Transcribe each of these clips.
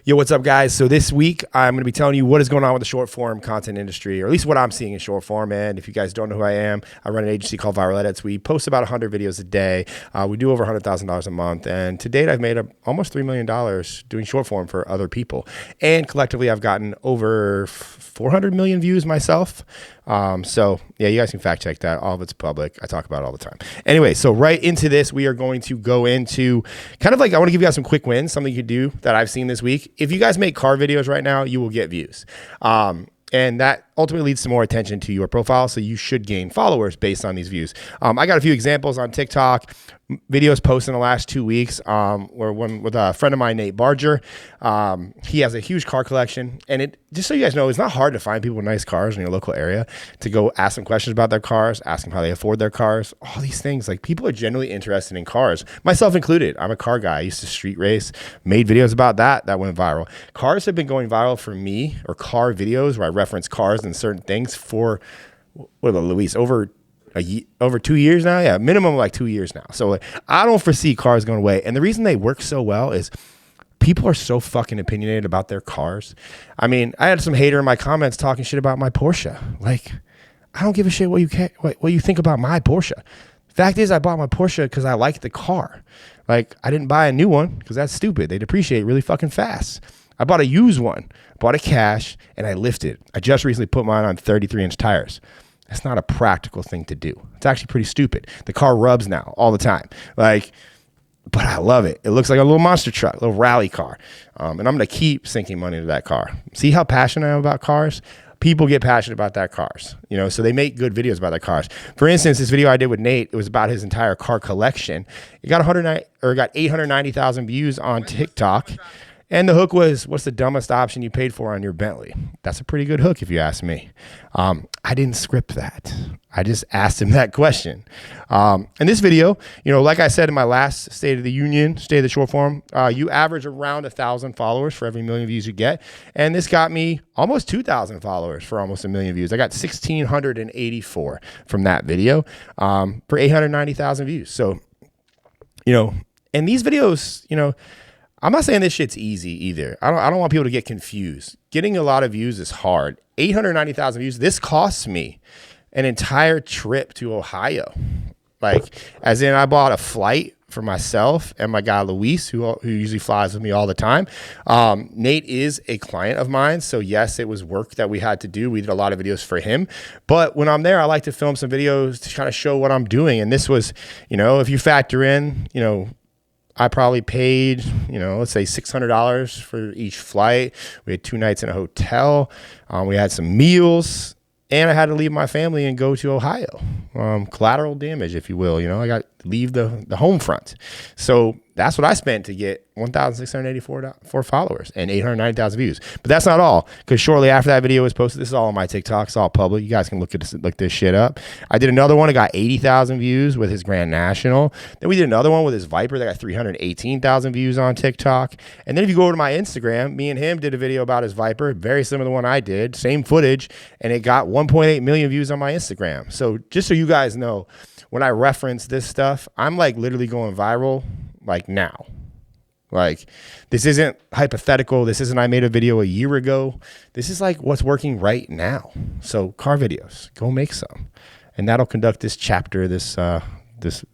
Yo, what's up, guys? So this week, I'm going to be telling you what is going on with the short form content industry, or at least what I'm seeing in short form. And if you guys don't know who I am, I run an agency called Viral Edits. We post about 100 videos a day. We do over $100,000 a month. And to date, I've made almost $3 million doing short form for other people. And collectively, I've gotten over 400 million views myself. So yeah, you guys can fact check that. All of it's public. I talk about it all the time. Anyway, so right into this, we are going to go into kind of like, I want to give you guys some quick wins, something you could do that I've seen this week. If you guys make car videos right now, you will get views. And that ultimately leads to more attention to your profile. So you should gain followers based on these views. I got a few examples on TikTok, videos posted in the last 2 weeks, where one with a friend of mine, Nate Barger. He has a huge car collection, and just so you guys know, it's not hard to find people with nice cars in your local area to go ask them questions about their cars, ask them how they afford their cars, all these things. Like, people are genuinely interested in cars, myself included. I'm a car guy. I used to street race, made videos about that went viral. Cars have been going viral for me, or car videos where I reference cars and certain things for, Luis, over 2 years now. Yeah, minimum like 2 years now. So I don't foresee cars going away. And the reason they work so well is people are so fucking opinionated about their cars. I mean, I had some hater in my comments talking shit about my Porsche. Like, I don't give a shit what you think about my Porsche. Fact is, I bought my Porsche because I like the car. Like, I didn't buy a new one because that's stupid. They depreciate really fucking fast. I bought a used one, bought it cash, and I lifted. I just recently put mine on 33-inch tires. That's not a practical thing to do. It's actually pretty stupid. The car rubs now all the time. Like, but I love it. It looks like a little monster truck, a little rally car. And I'm going to keep sinking money into that car. See how passionate I am about cars? People get passionate about their cars, so they make good videos about their cars. For instance, this video I did with Nate, it was about his entire car collection. It got 890,000 views on TikTok. And the hook was, what's the dumbest option you paid for on your Bentley? That's a pretty good hook if you ask me. I didn't script that. I just asked him that question. In this video, like I said in my last State of the Union, State of the Short Form, you average around 1,000 followers for every million views you get. And this got me almost 2,000 followers for almost a million views. I got 1,684 from that video for 890,000 views. So, and these videos, I'm not saying this shit's easy either. I don't want people to get confused. Getting a lot of views is hard. 890,000 views. This costs me an entire trip to Ohio. Like, as in, I bought a flight for myself and my guy Luis, who usually flies with me all the time. Nate is a client of mine, so yes, it was work that we had to do. We did a lot of videos for him. But when I'm there, I like to film some videos to kind of show what I'm doing. And this was, if you factor in, I probably paid, let's say $600 for each flight. We had 2 nights in a hotel. We had some meals, and I had to leave my family and go to Ohio. Collateral damage, if you will. I got to leave the home front. So that's what I spent to get 1,684 followers and 890,000 views. But that's not all, because shortly after that video was posted, this is all on my TikTok. It's all public. You guys can look this shit up. I did another one. It got 80,000 views with his Grand National. Then we did another one with his Viper that got 318,000 views on TikTok. And then if you go over to my Instagram, me and him did a video about his Viper, very similar to the one I did, same footage, and it got 1.8 million views on my Instagram. So just so you guys know, when I reference this stuff, I'm like literally going viral like now. Like, this isn't hypothetical. This isn't I made a video a year ago. This is like what's working right now. So car videos, go make some. And that'll conduct this chapter, this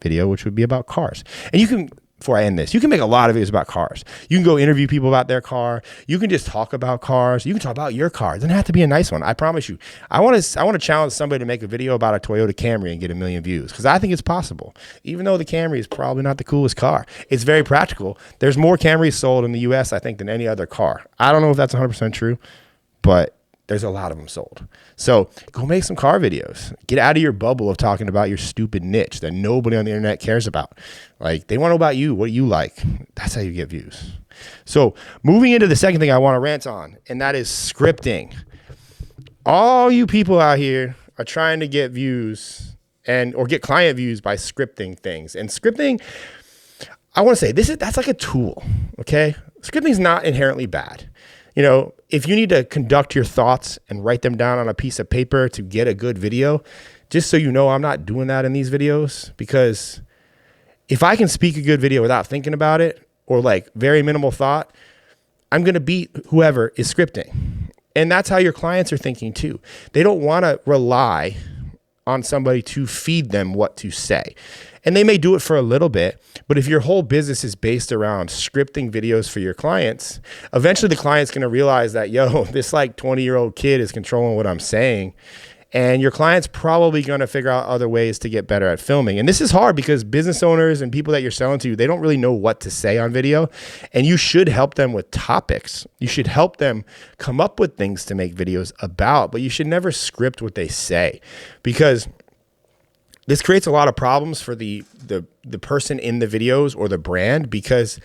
video, which would be about cars. And you can, before I end this, you can make a lot of videos about cars. You can go interview people about their car. You can just talk about cars. You can talk about your car. It doesn't have to be a nice one. I promise you. I want to challenge somebody to make a video about a Toyota Camry and get 1 million views, because I think it's possible. Even though the Camry is probably not the coolest car, it's very practical. There's more Camrys sold in the U.S., I think, than any other car. I don't know if that's 100% true, but there's a lot of them sold. So go make some car videos. Get out of your bubble of talking about your stupid niche that nobody on the internet cares about. Like, they want to know about you, what you like. That's how you get views. So moving into the second thing I want to rant on, and that is scripting. All you people out here are trying to get views or get client views by scripting things. And scripting, I want to say, that's like a tool, okay? Scripting is not inherently bad. If you need to conduct your thoughts and write them down on a piece of paper to get a good video, just so you know, I'm not doing that in these videos, because if I can speak a good video without thinking about it, or like very minimal thought, I'm going to beat whoever is scripting. And that's how your clients are thinking too. They don't want to rely on somebody to feed them what to say. And they may do it for a little bit, but if your whole business is based around scripting videos for your clients, eventually the client's going to realize that, yo, this like 20-year-old kid is controlling what I'm saying. And your client's probably going to figure out other ways to get better at filming. And this is hard because business owners and people that you're selling to, they don't really know what to say on video. And you should help them with topics. You should help them come up with things to make videos about, but you should never script what they say, because this creates a lot of problems for the person in the videos or the brand, because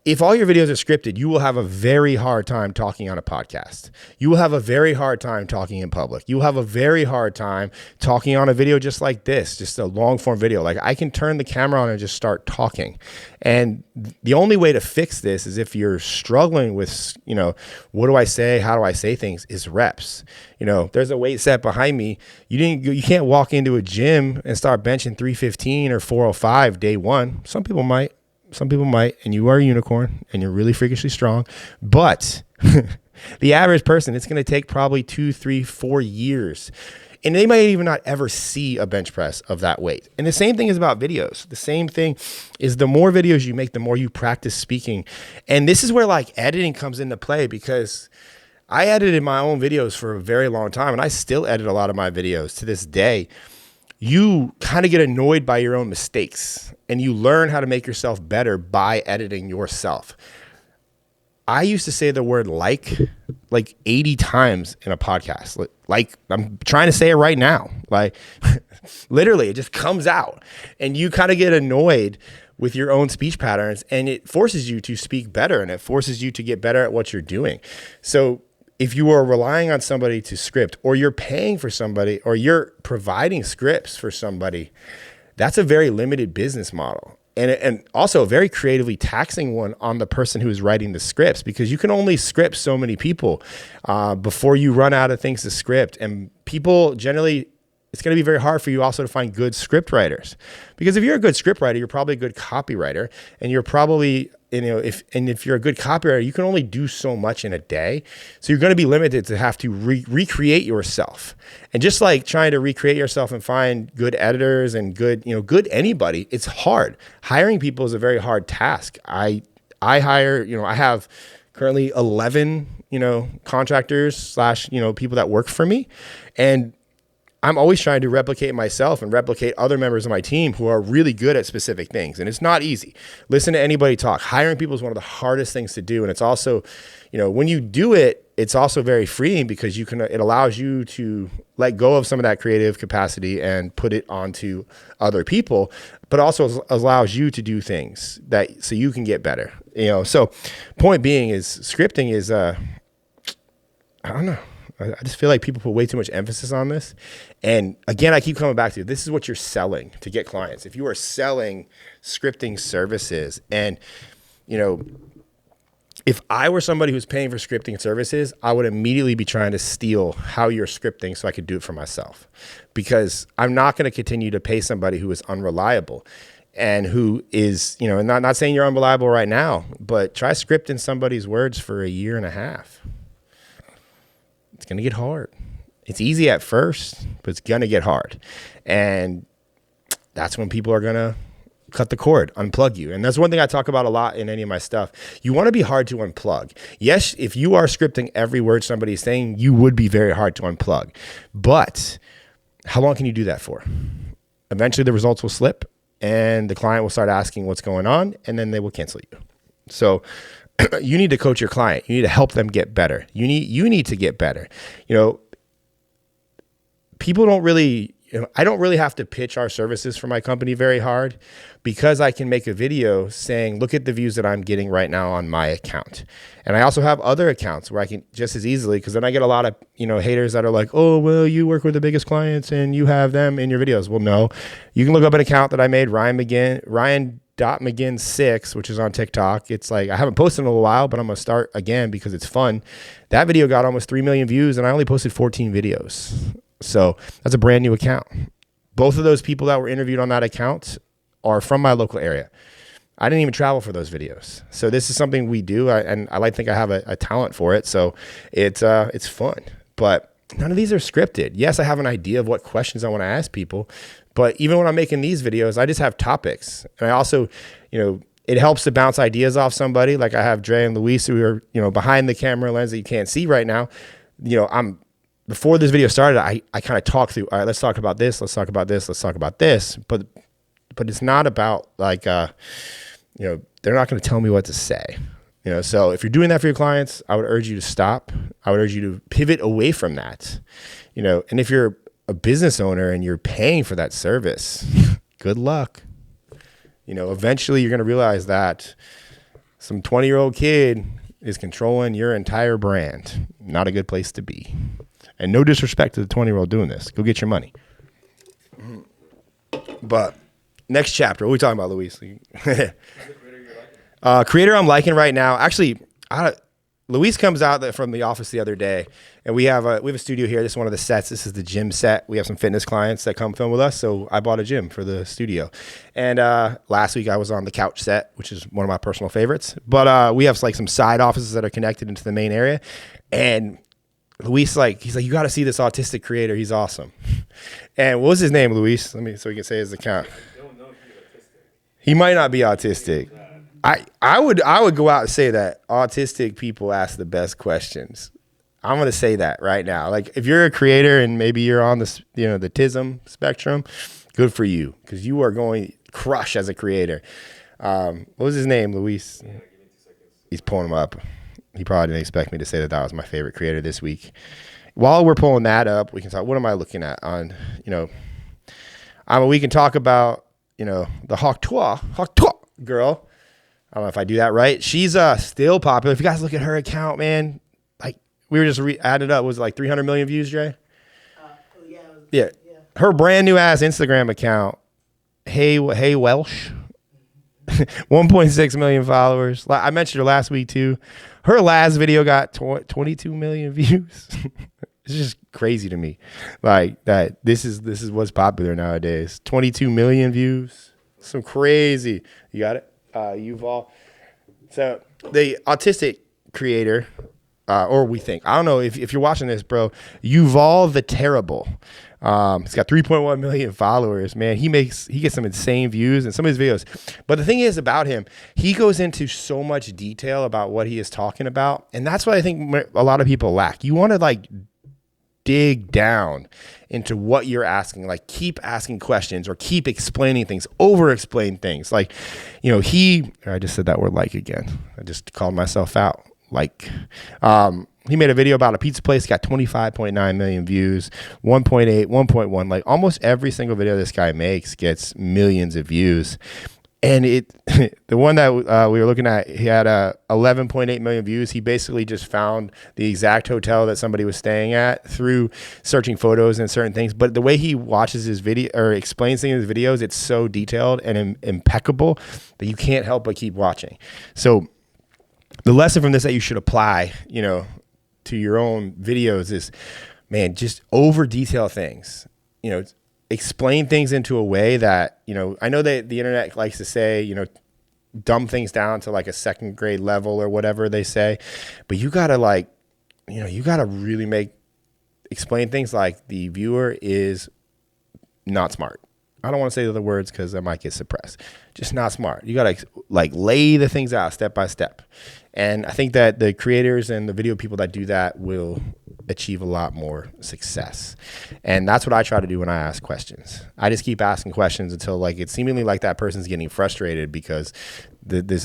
if all your videos are scripted, you will have a very hard time talking on a podcast. You will have a very hard time talking in public. You will have a very hard time talking on a video just like this, just a long form video. Like, I can turn the camera on and just start talking. And the only way to fix this is if you're struggling with, what do I say? How do I say things? Is reps. There's a weight set behind me. You can't walk into a gym and start benching 315 or 405 day one. Some people might. And you are a unicorn and you're really freakishly strong, but the average person, it's going to take probably 2, 3, 4 years. And they might even not ever see a bench press of that weight. And the same thing is about videos. The same thing is the more videos you make, the more you practice speaking. And this is where like editing comes into play, because I edited my own videos for a very long time, and I still edit a lot of my videos to this day. You kind of get annoyed by your own mistakes, and you learn how to make yourself better by editing yourself. I used to say the word like 80 times in a podcast. Like I'm trying to say it right now. Like literally, it just comes out, and you kind of get annoyed with your own speech patterns, and it forces you to speak better, and it forces you to get better at what you're doing. So if you are relying on somebody to script, or you're paying for somebody, or you're providing scripts for somebody, that's a very limited business model. And also a very creatively taxing one on the person who is writing the scripts, because you can only script so many people before you run out of things to script. And people generally, it's going to be very hard for you also to find good script writers, because if you're a good script writer, you're probably a good copywriter, and you're probably, if you're a good copywriter, you can only do so much in a day. So you're going to be limited to have to recreate yourself. And just like trying to recreate yourself and find good editors and good anybody, it's hard. Hiring people is a very hard task. I hire, I have currently 11, contractors / people that work for me. And I'm always trying to replicate myself and replicate other members of my team who are really good at specific things. And it's not easy. Listen to anybody talk. Hiring people is one of the hardest things to do. And it's also, when you do it, it's also very freeing, because it allows you to let go of some of that creative capacity and put it onto other people, but also allows you to do things so you can get better. So point being is scripting is, I don't know. I just feel like people put way too much emphasis on this. And again, I keep coming back to this is what you're selling to get clients. If you are selling scripting services, and, if I were somebody who's paying for scripting services, I would immediately be trying to steal how you're scripting so I could do it for myself, because I'm not going to continue to pay somebody who is unreliable and who is, and not saying you're unreliable right now, but try scripting somebody's words for a year and a half. It's going to get hard. It's easy at first, but it's going to get hard. And that's when people are going to cut the cord, unplug you. And that's one thing I talk about a lot in any of my stuff. You want to be hard to unplug. Yes, if you are scripting every word somebody's saying, you would be very hard to unplug. But how long can you do that for? Eventually the results will slip, and the client will start asking what's going on, and then they will cancel you. So you need to coach your client. You need to help them get better. You need to get better. People don't really, I don't really have to pitch our services for my company very hard, because I can make a video saying, look at the views that I'm getting right now on my account. And I also have other accounts where I can just as easily, because then I get a lot of, haters that are like, oh, well, you work with the biggest clients and you have them in your videos. Well, no, you can look up an account that I made, Ryan Magin 6, which is on TikTok. It's like, I haven't posted in a while, but I'm going to start again because it's fun. That video got almost 3 million views, and I only posted 14 videos. So that's a brand new account. Both of those people that were interviewed on that account are from my local area. I didn't even travel for those videos. So this is something we do, and I like to think I have a talent for it. So it's fun, but none of these are scripted. Yes, I have an idea of what questions I want to ask people, but even when I'm making these videos, I just have topics. And I also, it helps to bounce ideas off somebody. Like I have Dre and Luis who are, behind the camera lens that you can't see right now. Before this video started, I kind of talked through, all right, let's talk about this. Let's talk about this. Let's talk about this. But it's not about like, they're not going to tell me what to say. So if you're doing that for your clients, I would urge you to stop. I would urge you to pivot away from that. And if you're a business owner and you're paying for that service, good luck. Eventually you're going to realize that some 20-year-old kid is controlling your entire brand. Not a good place to be. And no disrespect to the 20-year-old doing this. Go get your money. But next chapter, what are we talking about, Luis? Creator I'm liking right now. Actually, Luis comes out from the office the other day, and we have a studio here. This is one of the sets. This is the gym set. We have some fitness clients that come film with us, so I bought a gym for the studio. And last week I was on the couch set, which is one of my personal favorites. But we have like some side offices that are connected into the main area, and Luis he's like, you got to see this autistic creator. He's awesome. And what was his name, Luis? So we can say his account. He might not be autistic. I would go out and say that autistic people ask the best questions. I'm going to say that right now. Like if you're a creator and maybe you're on the TISM spectrum, good for you, because you are going to crush as a creator. What was his name, Luis? He's pulling him up. He probably didn't expect me to say that was my favorite creator this week. While we're pulling that up, we can talk. What am I looking at on, we can talk about, the Hawk Tois girl. I don't know if I do that right. She's still popular. If you guys look at her account, man, like we were just added up. Was it like 300 million views, Dre? Yeah. Her brand new ass Instagram account, Hey Welsh, 1.6 million followers. I mentioned her last week too. Her last video got 22 million views. It's just crazy to me, like that. This is what's popular nowadays. 22 million views. Some crazy. You got it. Yuval. So the autistic creator, or we think, I don't know if you're watching this, bro, Yuval the Terrible. He's got 3.1 million followers, man. He gets some insane views in some of his videos. But the thing is about him, he goes into so much detail about what he is talking about. And that's what I think a lot of people lack. You want to dig down into what you're asking, keep asking questions or keep explaining things, over explain things. I just said that word again. I just called myself out. He made a video about a pizza place, got 25.9 million views, 1.8, 1.1, almost every single video this guy makes gets millions of views. And the one that we were looking at, he had 11.8 million views. He basically just found the exact hotel that somebody was staying at through searching photos and certain things. But the way he watches his video or explains things in his videos, it's so detailed and impeccable that you can't help but keep watching. So the lesson from this that you should apply, to your own videos is, man, just over detail things. Explain things into a way that, I know that the internet likes to say, dumb things down to a second grade level or whatever they say, but you gotta you gotta really explain things like the viewer is not smart. I don't want to say the other words because I might get suppressed. Just not smart. You gotta lay the things out step by step. And I think that the creators and the video people that do that will achieve a lot more success. And that's what I try to do when I ask questions. I just keep asking questions until it's seemingly like that person's getting frustrated because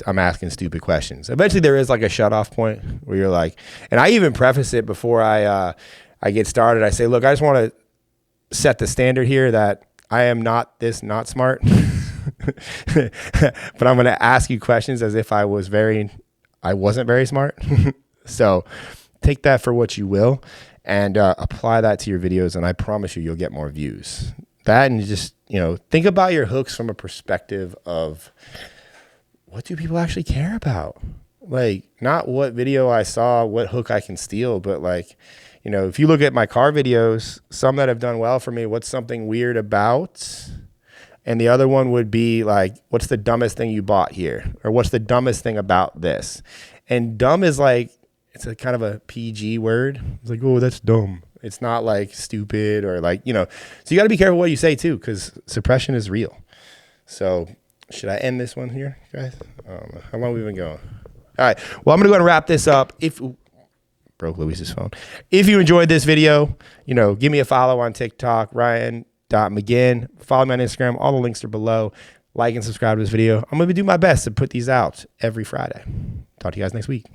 I'm asking stupid questions. Eventually there is a shut off point where you're and I even preface it before I get started. I say, look, I just want to set the standard here that I am not smart, but I'm going to ask you questions as if I wasn't very smart. So take that for what you will and apply that to your videos. And I promise you'll get more views. That and just, think about your hooks from a perspective of what do people actually care about? Not what video I saw, what hook I can steal, but if you look at my car videos, some that have done well for me, what's something weird about And the other one would be like, what's the dumbest thing you bought here? Or what's the dumbest thing about this? And dumb is like, it's a kind of a PG word. It's like, oh, that's dumb. It's not like stupid or like, so you got to be careful what you say too, because suppression is real. So should I end this one here, guys? How long have we been going? All right. Well, I'm going to go and wrap this up. Broke Luis's phone. If you enjoyed this video, give me a follow on TikTok, Ryan.Magin. Follow me on Instagram. All the links are below. Like and subscribe to this video. I'm going to do my best to put these out every Friday. Talk to you guys next week.